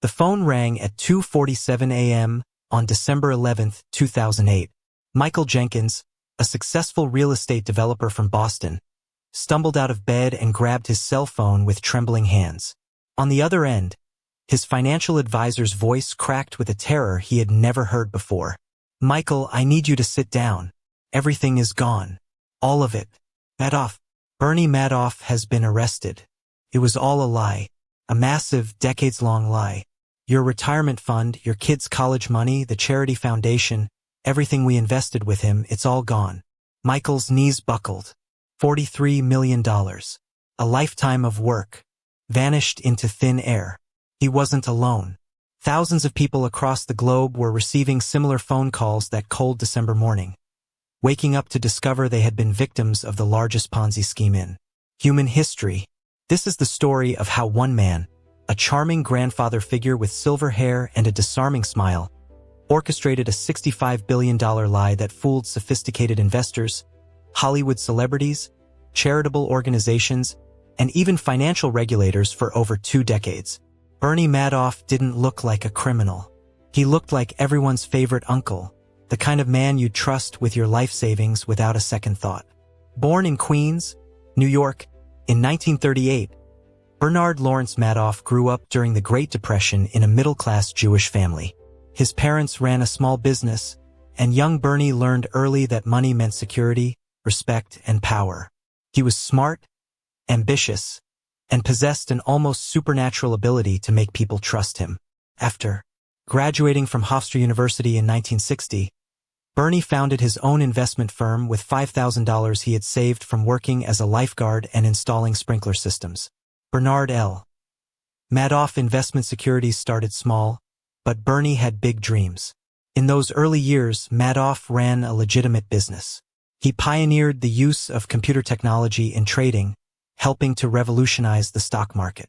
The phone rang at 2:47 a.m. on December 11, 2008. Michael Jenkins, a successful real estate developer from Boston, stumbled out of bed and grabbed his cell phone with trembling hands. On the other end, his financial advisor's voice cracked with a terror he had never heard before. "Michael, I need you to sit down. Everything is gone. All of it. Madoff. Bernie Madoff has been arrested. It was all a lie. A massive, decades-long lie. Your retirement fund, your kids' college money, the charity foundation, everything we invested with him, it's all gone." Michael's knees buckled. $43 million. A lifetime of work. Vanished into thin air. He wasn't alone. Thousands of people across the globe were receiving similar phone calls that cold December morning, waking up to discover they had been victims of the largest Ponzi scheme in human history. This is the story of how one man, a charming grandfather figure with silver hair and a disarming smile, orchestrated a $65 billion lie that fooled sophisticated investors, Hollywood celebrities, charitable organizations, and even financial regulators for over 2 decades. Bernie Madoff didn't look like a criminal. He looked like everyone's favorite uncle, the kind of man you'd trust with your life savings without a second thought. Born in Queens, New York, in 1938, Bernard Lawrence Madoff grew up during the Great Depression in a middle-class Jewish family. His parents ran a small business, and young Bernie learned early that money meant security, respect, and power. He was smart, ambitious, and possessed an almost supernatural ability to make people trust him. After graduating from Hofstra University in 1960, Bernie founded his own investment firm with $5,000 he had saved from working as a lifeguard and installing sprinkler systems. Bernard L. Madoff Investment Securities started small, but Bernie had big dreams. In those early years, Madoff ran a legitimate business. He pioneered the use of computer technology in trading, helping to revolutionize the stock market.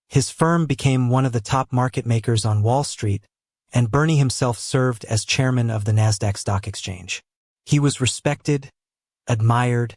His firm became one of the top market makers on Wall Street, and Bernie himself served as chairman of the NASDAQ stock exchange. He was respected, admired,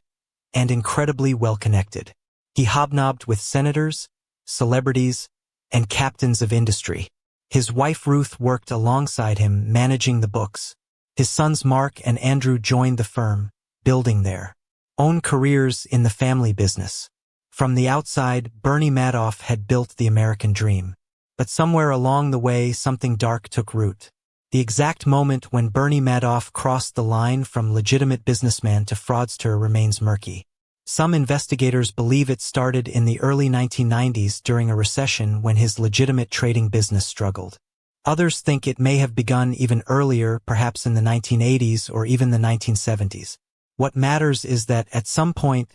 and incredibly well-connected. He hobnobbed with senators, celebrities, and captains of industry. His wife Ruth worked alongside him, managing the books. His sons Mark and Andrew joined the firm, building their own careers in the family business. From the outside, Bernie Madoff had built the American dream. But somewhere along the way, something dark took root. The exact moment when Bernie Madoff crossed the line from legitimate businessman to fraudster remains murky. Some investigators believe it started in the early 1990s during a recession when his legitimate trading business struggled. Others think it may have begun even earlier, perhaps in the 1980s or even the 1970s. What matters is that at some point,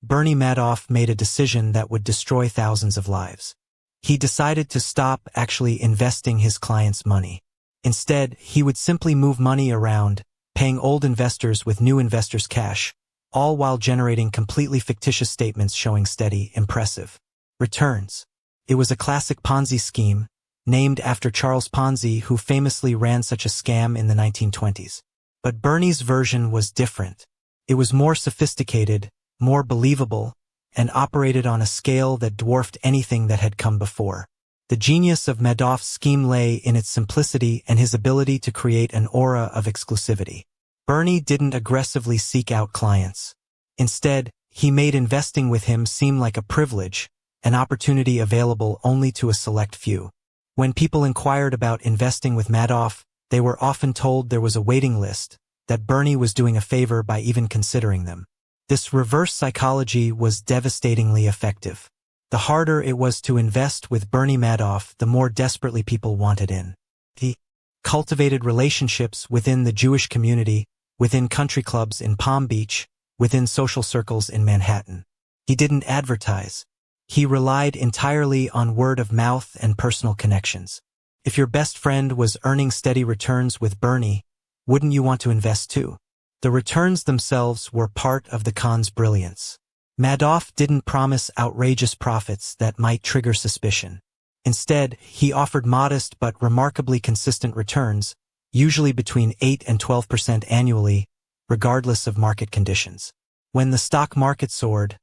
Bernie Madoff made a decision that would destroy thousands of lives. He decided to stop actually investing his clients' money. Instead, he would simply move money around, paying old investors with new investors' cash, all while generating completely fictitious statements showing steady, impressive returns. It was a classic Ponzi scheme, named after Charles Ponzi, who famously ran such a scam in the 1920s. But Bernie's version was different. It was more sophisticated, more believable, and operated on a scale that dwarfed anything that had come before. The genius of Madoff's scheme lay in its simplicity and his ability to create an aura of exclusivity. Bernie didn't aggressively seek out clients. Instead, he made investing with him seem like a privilege, an opportunity available only to a select few. When people inquired about investing with Madoff, they were often told there was a waiting list, that Bernie was doing a favor by even considering them. This reverse psychology was devastatingly effective. The harder it was to invest with Bernie Madoff, the more desperately people wanted in. He cultivated relationships within the Jewish community, within country clubs in Palm Beach, within social circles in Manhattan. He didn't advertise. He relied entirely on word of mouth and personal connections. If your best friend was earning steady returns with Bernie, wouldn't you want to invest too? The returns themselves were part of the con's brilliance. Madoff didn't promise outrageous profits that might trigger suspicion. Instead, he offered modest but remarkably consistent returns, usually between 8 and 12% annually, regardless of market conditions. When the stock market soared,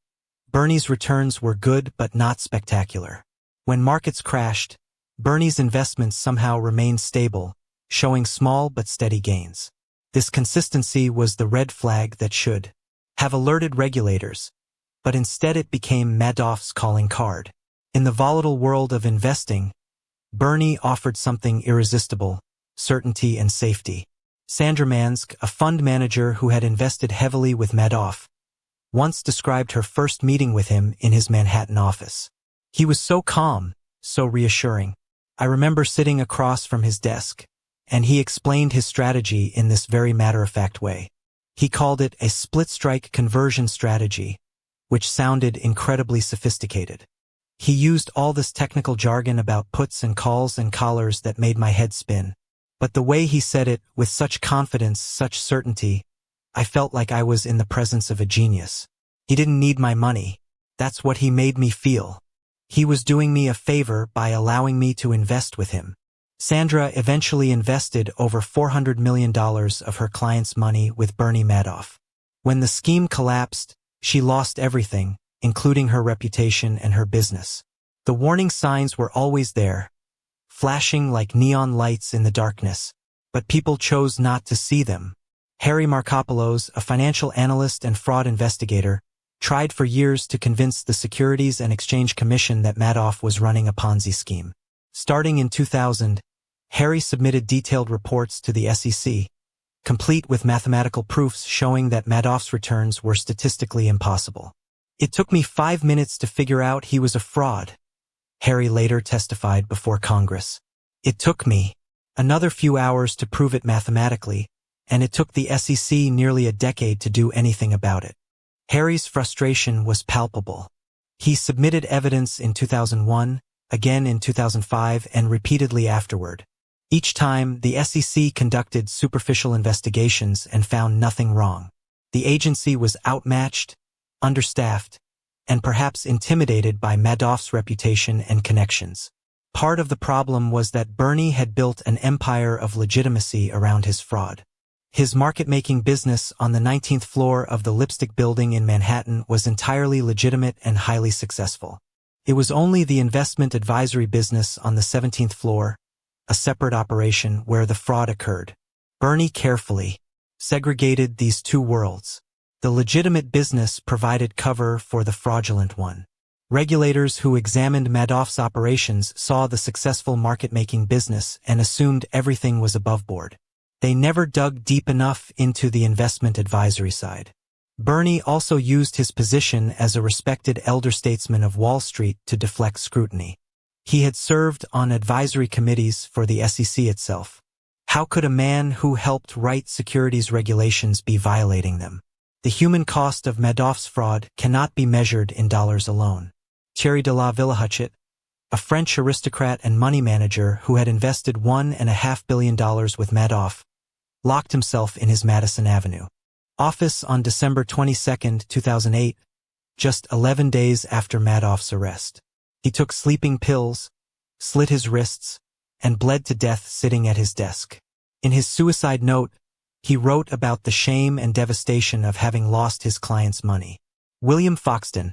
Bernie's returns were good but not spectacular. When markets crashed, Bernie's investments somehow remained stable, showing small but steady gains. This consistency was the red flag that should have alerted regulators, but instead it became Madoff's calling card. In the volatile world of investing, Bernie offered something irresistible: certainty and safety. Sandra Mansk, a fund manager who had invested heavily with Madoff, once described her first meeting with him in his Manhattan office. He was so calm, so reassuring. I remember sitting across from his desk, and he explained his strategy in this very matter-of-fact way. He called it a split-strike conversion strategy, which sounded incredibly sophisticated. He used all this technical jargon about puts and calls and collars that made my head spin. But the way he said it, with such confidence, such certainty, I felt like I was in the presence of a genius. He didn't need my money. That's what he made me feel. He was doing me a favor by allowing me to invest with him. Sandra eventually invested over $400 million of her clients' money with Bernie Madoff. When the scheme collapsed, she lost everything, including her reputation and her business. The warning signs were always there, flashing like neon lights in the darkness, but people chose not to see them. Harry Markopoulos, a financial analyst and fraud investigator, tried for years to convince the Securities and Exchange Commission that Madoff was running a Ponzi scheme. Starting in 2000, Harry submitted detailed reports to the SEC, complete with mathematical proofs showing that Madoff's returns were statistically impossible. It took me 5 minutes to figure out he was a fraud, Harry later testified before Congress. It took me another few hours to prove it mathematically, and it took the SEC nearly a decade to do anything about it. Harry's frustration was palpable. He submitted evidence in 2001, again in 2005, and repeatedly afterward. Each time, the SEC conducted superficial investigations and found nothing wrong. The agency was outmatched, understaffed, and perhaps intimidated by Madoff's reputation and connections. Part of the problem was that Bernie had built an empire of legitimacy around his fraud. His market-making business on the 19th floor of the Lipstick Building in Manhattan was entirely legitimate and highly successful. It was only the investment advisory business on the 17th floor, a separate operation, where the fraud occurred. Bernie carefully segregated these two worlds. The legitimate business provided cover for the fraudulent one. Regulators who examined Madoff's operations saw the successful market-making business and assumed everything was above board. They never dug deep enough into the investment advisory side. Bernie also used his position as a respected elder statesman of Wall Street to deflect scrutiny. He had served on advisory committees for the SEC itself. How could a man who helped write securities regulations be violating them? The human cost of Madoff's fraud cannot be measured in dollars alone. Thierry de la Villehutchet, a French aristocrat and money manager who had invested $1.5 billion with Madoff, locked himself in his Madison Avenue office on December 22, 2008, just 11 days after Madoff's arrest. He took sleeping pills, slit his wrists, and bled to death sitting at his desk. In his suicide note, he wrote about the shame and devastation of having lost his client's money. William Foxton,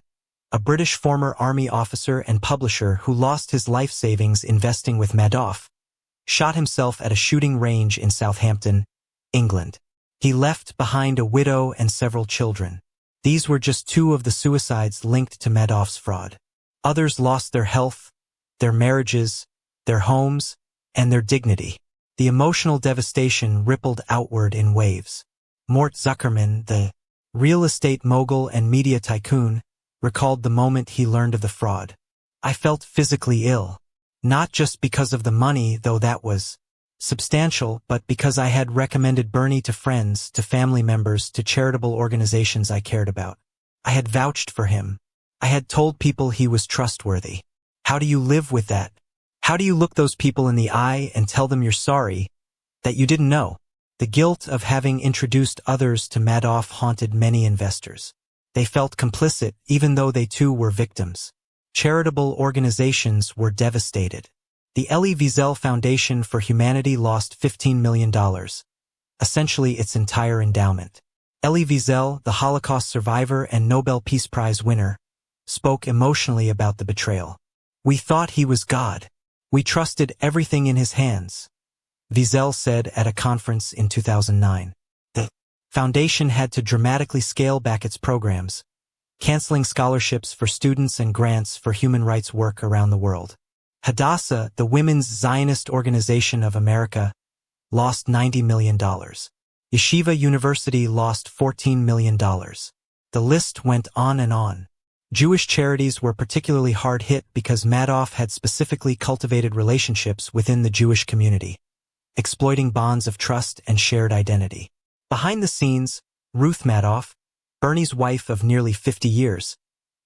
a British former army officer and publisher who lost his life savings investing with Madoff, shot himself at a shooting range in Southampton, England. He left behind a widow and several children. These were just two of the suicides linked to Madoff's fraud. Others lost their health, their marriages, their homes, and their dignity. The emotional devastation rippled outward in waves. Mort Zuckerman, the real estate mogul and media tycoon, recalled the moment he learned of the fraud. I felt physically ill. Not just because of the money, though that was substantial, but because I had recommended Bernie to friends, to family members, to charitable organizations I cared about. I had vouched for him. I had told people he was trustworthy. How do you live with that? How do you look those people in the eye and tell them you're sorry, that you didn't know? The guilt of having introduced others to Madoff haunted many investors. They felt complicit even though they too were victims. Charitable organizations were devastated. The Elie Wiesel Foundation for Humanity lost $15 million, essentially its entire endowment. Elie Wiesel, the Holocaust survivor and Nobel Peace Prize winner, spoke emotionally about the betrayal. We thought he was God. We trusted everything in his hands, Wiesel said at a conference in 2009. The foundation had to dramatically scale back its programs, canceling scholarships for students and grants for human rights work around the world. Hadassah, the Women's Zionist Organization of America, lost $90 million. Yeshiva University lost $14 million. The list went on and on. Jewish charities were particularly hard hit because Madoff had specifically cultivated relationships within the Jewish community, exploiting bonds of trust and shared identity. Behind the scenes, Ruth Madoff, Bernie's wife of nearly 50 years,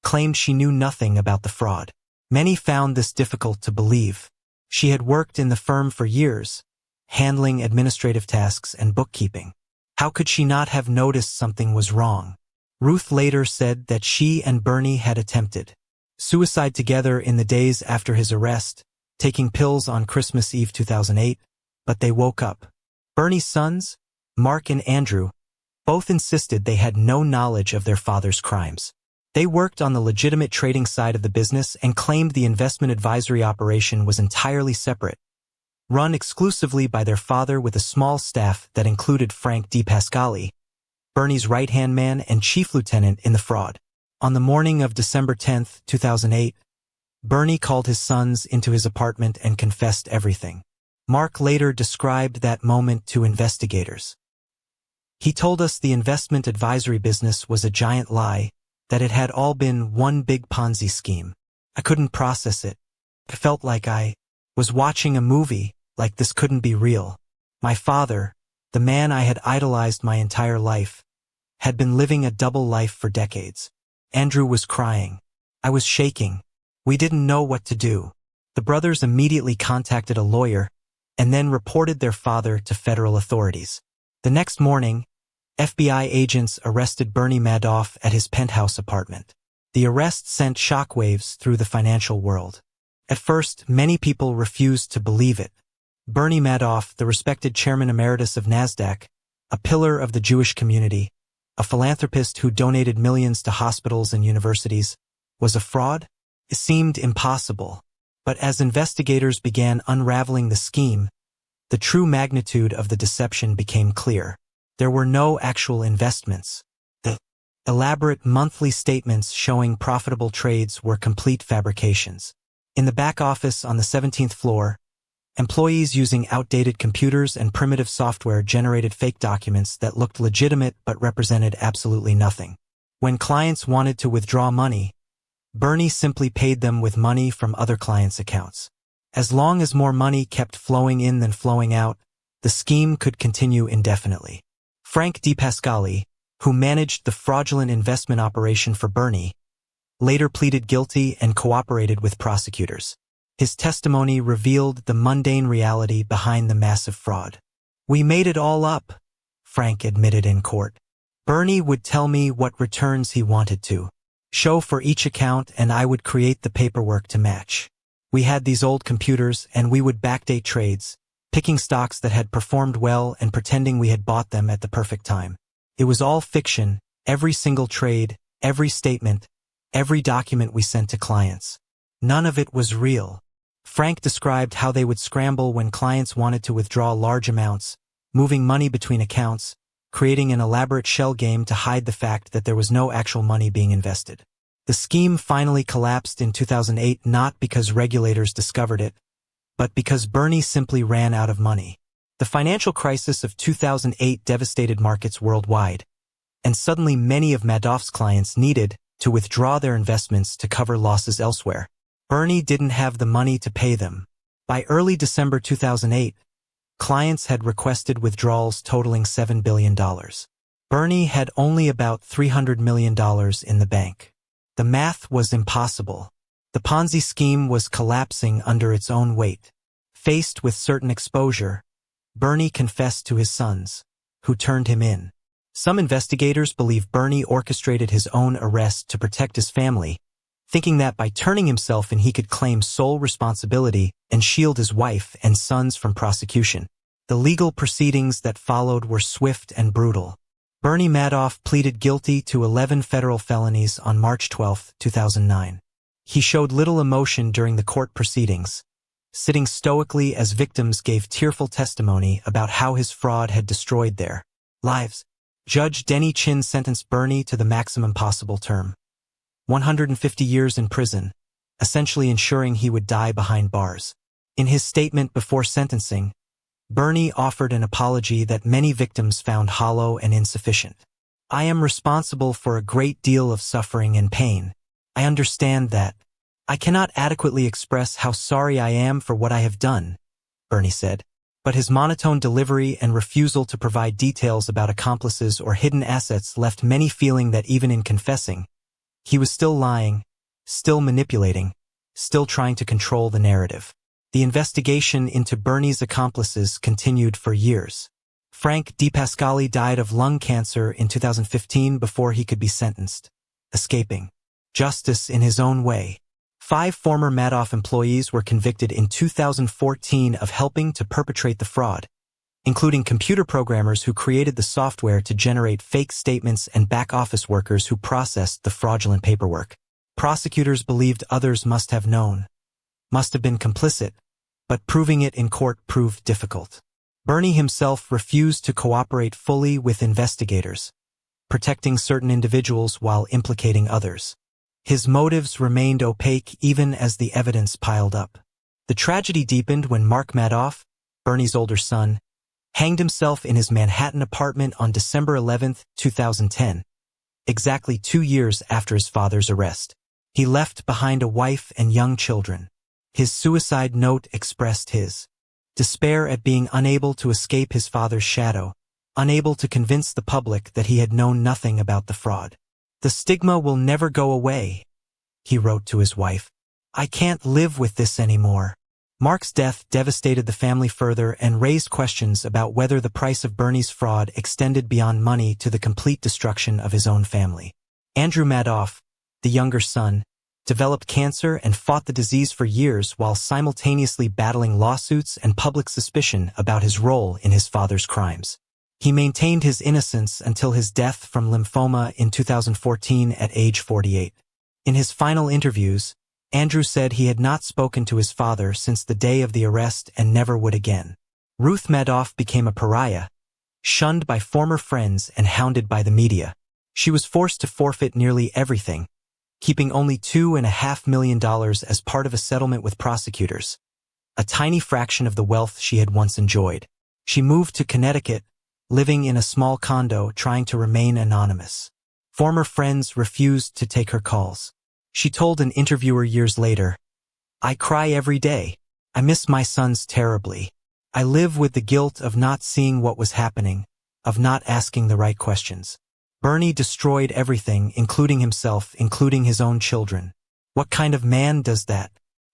claimed she knew nothing about the fraud. Many found this difficult to believe. She had worked in the firm for years, handling administrative tasks and bookkeeping. How could she not have noticed something was wrong? Ruth later said that she and Bernie had attempted suicide together in the days after his arrest, taking pills on Christmas Eve 2008, but they woke up. Bernie's sons, Mark and Andrew, both insisted they had no knowledge of their father's crimes. They worked on the legitimate trading side of the business and claimed the investment advisory operation was entirely separate, run exclusively by their father with a small staff that included Frank DePascali, Bernie's right-hand man and chief lieutenant in the fraud. On the morning of December 10, 2008, Bernie called his sons into his apartment and confessed everything. Mark later described that moment to investigators. He told us the investment advisory business was a giant lie, that it had all been one big Ponzi scheme. I couldn't process it. I felt like I was watching a movie, like this couldn't be real. My father, the man I had idolized my entire life, had been living a double life for decades. Andrew was crying. I was shaking. We didn't know what to do. The brothers immediately contacted a lawyer and then reported their father to federal authorities. The next morning, FBI agents arrested Bernie Madoff at his penthouse apartment. The arrest sent shockwaves through the financial world. At first, many people refused to believe it. Bernie Madoff, the respected chairman emeritus of NASDAQ, a pillar of the Jewish community, a philanthropist who donated millions to hospitals and universities, was a fraud? It seemed impossible. But as investigators began unraveling the scheme, the true magnitude of the deception became clear. There were no actual investments. The elaborate monthly statements showing profitable trades were complete fabrications. In the back office on the 17th floor, employees using outdated computers and primitive software generated fake documents that looked legitimate but represented absolutely nothing. When clients wanted to withdraw money, Bernie simply paid them with money from other clients' accounts. As long as more money kept flowing in than flowing out, the scheme could continue indefinitely. Frank DePascali, who managed the fraudulent investment operation for Bernie, later pleaded guilty and cooperated with prosecutors. His testimony revealed the mundane reality behind the massive fraud. "We made it all up," Frank admitted in court. "Bernie would tell me what returns he wanted to show for each account and I would create the paperwork to match. We had these old computers and we would backdate trades, picking stocks that had performed well and pretending we had bought them at the perfect time. It was all fiction, every single trade, every statement, every document we sent to clients. None of it was real." Frank described how they would scramble when clients wanted to withdraw large amounts, moving money between accounts, creating an elaborate shell game to hide the fact that there was no actual money being invested. The scheme finally collapsed in 2008 not because regulators discovered it, but because Bernie simply ran out of money. The financial crisis of 2008 devastated markets worldwide, and suddenly many of Madoff's clients needed to withdraw their investments to cover losses elsewhere. Bernie didn't have the money to pay them. By early December 2008, clients had requested withdrawals totaling $7 billion. Bernie had only about $300 million in the bank. The math was impossible. The Ponzi scheme was collapsing under its own weight. Faced with certain exposure, Bernie confessed to his sons, who turned him in. Some investigators believe Bernie orchestrated his own arrest to protect his family, thinking that by turning himself in he could claim sole responsibility and shield his wife and sons from prosecution. The legal proceedings that followed were swift and brutal. Bernie Madoff pleaded guilty to 11 federal felonies on March 12, 2009. He showed little emotion during the court proceedings, sitting stoically as victims gave tearful testimony about how his fraud had destroyed their lives. Judge Denny Chin sentenced Bernie to the maximum possible term, 150 years in prison, essentially ensuring he would die behind bars. In his statement before sentencing, Bernie offered an apology that many victims found hollow and insufficient. "I am responsible for a great deal of suffering and pain. I understand that. I cannot adequately express how sorry I am for what I have done," Bernie said. But his monotone delivery and refusal to provide details about accomplices or hidden assets left many feeling that even in confessing, he was still lying, still manipulating, still trying to control the narrative. The investigation into Bernie's accomplices continued for years. Frank DePascali died of lung cancer in 2015 before he could be sentenced, escaping justice in his own way. 5 former Madoff employees were convicted in 2014 of helping to perpetrate the fraud, including computer programmers who created the software to generate fake statements and back-office workers who processed the fraudulent paperwork. Prosecutors believed others must have known, must have been complicit, but proving it in court proved difficult. Bernie himself refused to cooperate fully with investigators, protecting certain individuals while implicating others. His motives remained opaque even as the evidence piled up. The tragedy deepened when Mark Madoff, Bernie's older son, hanged himself in his Manhattan apartment on December 11, 2010, exactly 2 years after his father's arrest. He left behind a wife and young children. His suicide note expressed his despair at being unable to escape his father's shadow, unable to convince the public that he had known nothing about the fraud. "The stigma will never go away," he wrote to his wife. "I can't live with this anymore." Mark's death devastated the family further and raised questions about whether the price of Bernie's fraud extended beyond money to the complete destruction of his own family. Andrew Madoff, the younger son, developed cancer and fought the disease for years while simultaneously battling lawsuits and public suspicion about his role in his father's crimes. He maintained his innocence until his death from lymphoma in 2014 at age 48. In his final interviews, Andrew said he had not spoken to his father since the day of the arrest and never would again. Ruth Madoff became a pariah, shunned by former friends and hounded by the media. She was forced to forfeit nearly everything, keeping only $2.5 million as part of a settlement with prosecutors, a tiny fraction of the wealth she had once enjoyed. She moved to Connecticut, living in a small condo trying to remain anonymous. Former friends refused to take her calls. She told an interviewer years later, "I cry every day. I miss my sons terribly. I live with the guilt of not seeing what was happening, of not asking the right questions." Bernie destroyed everything, including himself, including his own children. What kind of man does that?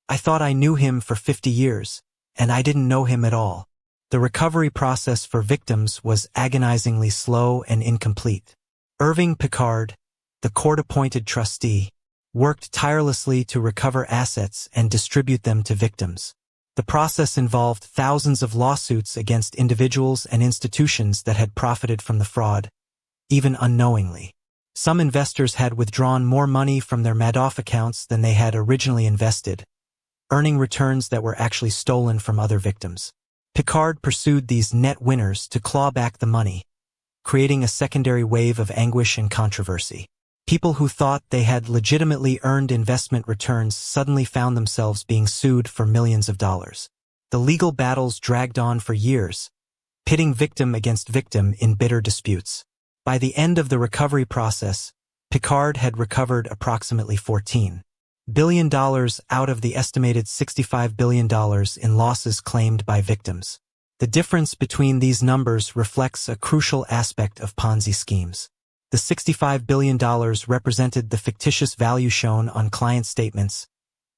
"I thought I knew him for 50 years, and I didn't know him at all." The recovery process for victims was agonizingly slow and incomplete. Irving Picard, the court-appointed trustee, worked tirelessly to recover assets and distribute them to victims. The process involved thousands of lawsuits against individuals and institutions that had profited from the fraud, even unknowingly. Some investors had withdrawn more money from their Madoff accounts than they had originally invested, earning returns that were actually stolen from other victims. Picard pursued these net winners to claw back the money, creating a secondary wave of anguish and controversy. People who thought they had legitimately earned investment returns suddenly found themselves being sued for millions of dollars. The legal battles dragged on for years, pitting victim against victim in bitter disputes. By the end of the recovery process, Picard had recovered approximately $14 billion out of the estimated $65 billion in losses claimed by victims. The difference between these numbers reflects a crucial aspect of Ponzi schemes. The $65 billion represented the fictitious value shown on client statements,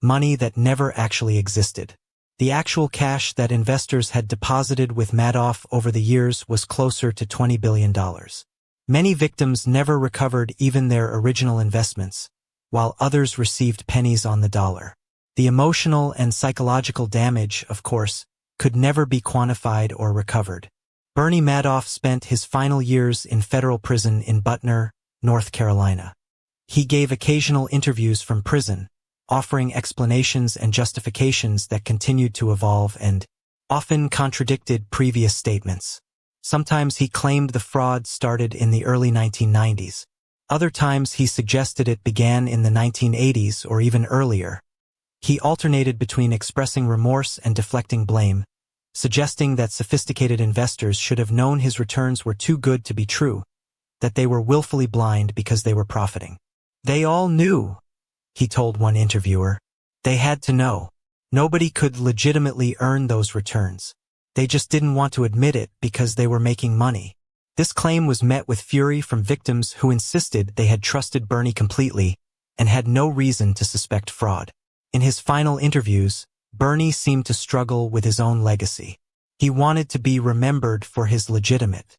money that never actually existed. The actual cash that investors had deposited with Madoff over the years was closer to $20 billion. Many victims never recovered even their original investments, while others received pennies on the dollar. The emotional and psychological damage, of course, could never be quantified or recovered. Bernie Madoff spent his final years in federal prison in Butner, North Carolina. He gave occasional interviews from prison, offering explanations and justifications that continued to evolve and often contradicted previous statements. Sometimes he claimed the fraud started in the early 1990s. Other times he suggested it began in the 1980s or even earlier. He alternated between expressing remorse and deflecting blame, suggesting that sophisticated investors should have known his returns were too good to be true, that they were willfully blind because they were profiting. They all knew, he told one interviewer. They had to know. Nobody could legitimately earn those returns. They just didn't want to admit it because they were making money. This claim was met with fury from victims who insisted they had trusted Bernie completely and had no reason to suspect fraud. In his final interviews, Bernie seemed to struggle with his own legacy. He wanted to be remembered for his legitimate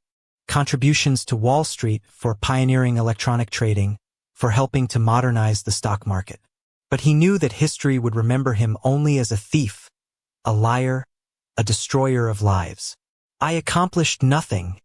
contributions to Wall Street, for pioneering electronic trading, for helping to modernize the stock market. But he knew that history would remember him only as a thief, a liar, a destroyer of lives. I accomplished nothing,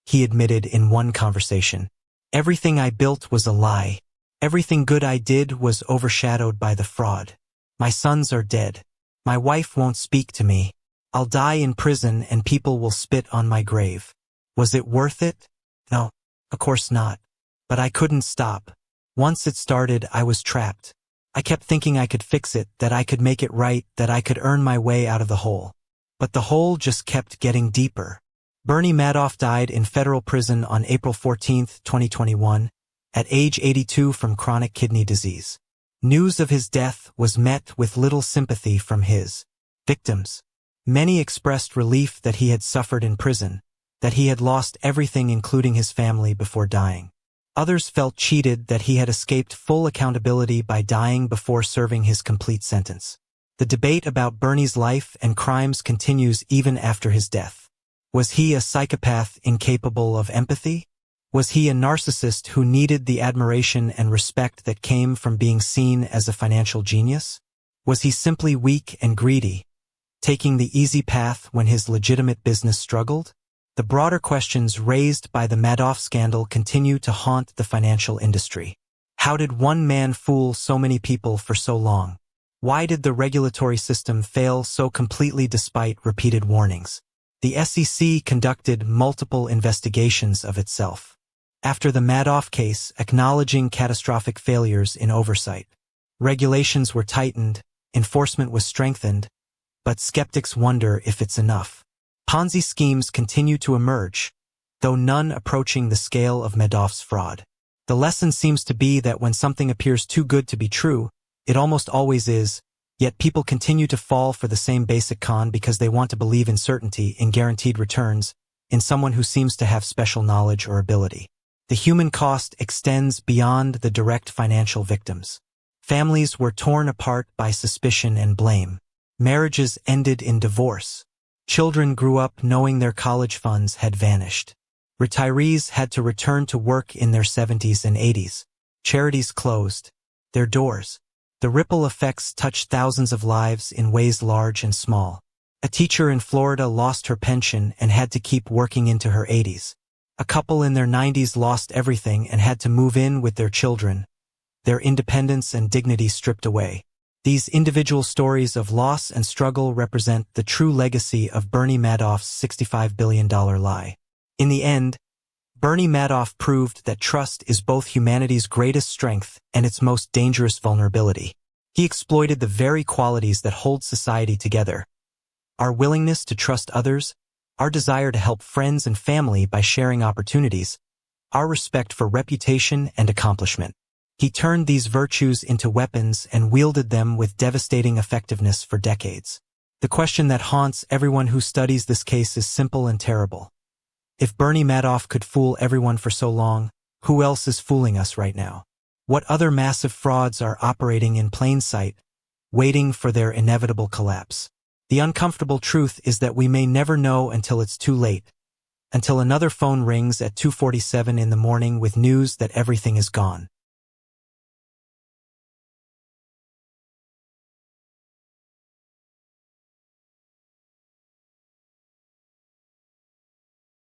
he admitted in one conversation. Everything I built was a lie. Everything good I did was overshadowed by the fraud. My sons are dead. My wife won't speak to me. I'll die in prison and people will spit on my grave. Was it worth it? No, of course not. But I couldn't stop. Once it started, I was trapped. I kept thinking I could fix it, that I could make it right, that I could earn my way out of the hole. But the hole just kept getting deeper. Bernie Madoff died in federal prison on April 14, 2021, at age 82 from chronic kidney disease. News of his death was met with little sympathy from his victims. Many expressed relief that he had suffered in prison, that he had lost everything including his family before dying. Others felt cheated that he had escaped full accountability by dying before serving his complete sentence. The debate about Bernie's life and crimes continues even after his death. Was he a psychopath incapable of empathy? Was he a narcissist who needed the admiration and respect that came from being seen as a financial genius? Was he simply weak and greedy, taking the easy path when his legitimate business struggled? The broader questions raised by the Madoff scandal continue to haunt the financial industry. How did one man fool so many people for so long? Why did the regulatory system fail so completely despite repeated warnings? The SEC conducted multiple investigations of itself. After the Madoff case, acknowledging catastrophic failures in oversight. Regulations were tightened, enforcement was strengthened, but skeptics wonder if it's enough. Ponzi schemes continue to emerge, though none approaching the scale of Madoff's fraud. The lesson seems to be that when something appears too good to be true, it almost always is, yet people continue to fall for the same basic con because they want to believe in certainty, in guaranteed returns, in someone who seems to have special knowledge or ability. The human cost extends beyond the direct financial victims. Families were torn apart by suspicion and blame. Marriages ended in divorce. Children grew up knowing their college funds had vanished. Retirees had to return to work in their 70s and 80s. Charities closed their doors. The ripple effects touched thousands of lives in ways large and small. A teacher in Florida lost her pension and had to keep working into her 80s. A couple in their 90s lost everything and had to move in with their children, their independence and dignity stripped away. These individual stories of loss and struggle represent the true legacy of Bernie Madoff's $65 billion lie. In the end, Bernie Madoff proved that trust is both humanity's greatest strength and its most dangerous vulnerability. He exploited the very qualities that hold society together: our willingness to trust others, our desire to help friends and family by sharing opportunities, our respect for reputation and accomplishment. He turned these virtues into weapons and wielded them with devastating effectiveness for decades. The question that haunts everyone who studies this case is simple and terrible. If Bernie Madoff could fool everyone for so long, who else is fooling us right now? What other massive frauds are operating in plain sight, waiting for their inevitable collapse? The uncomfortable truth is that we may never know until it's too late, until another phone rings at 2:47 in the morning with news that everything is gone.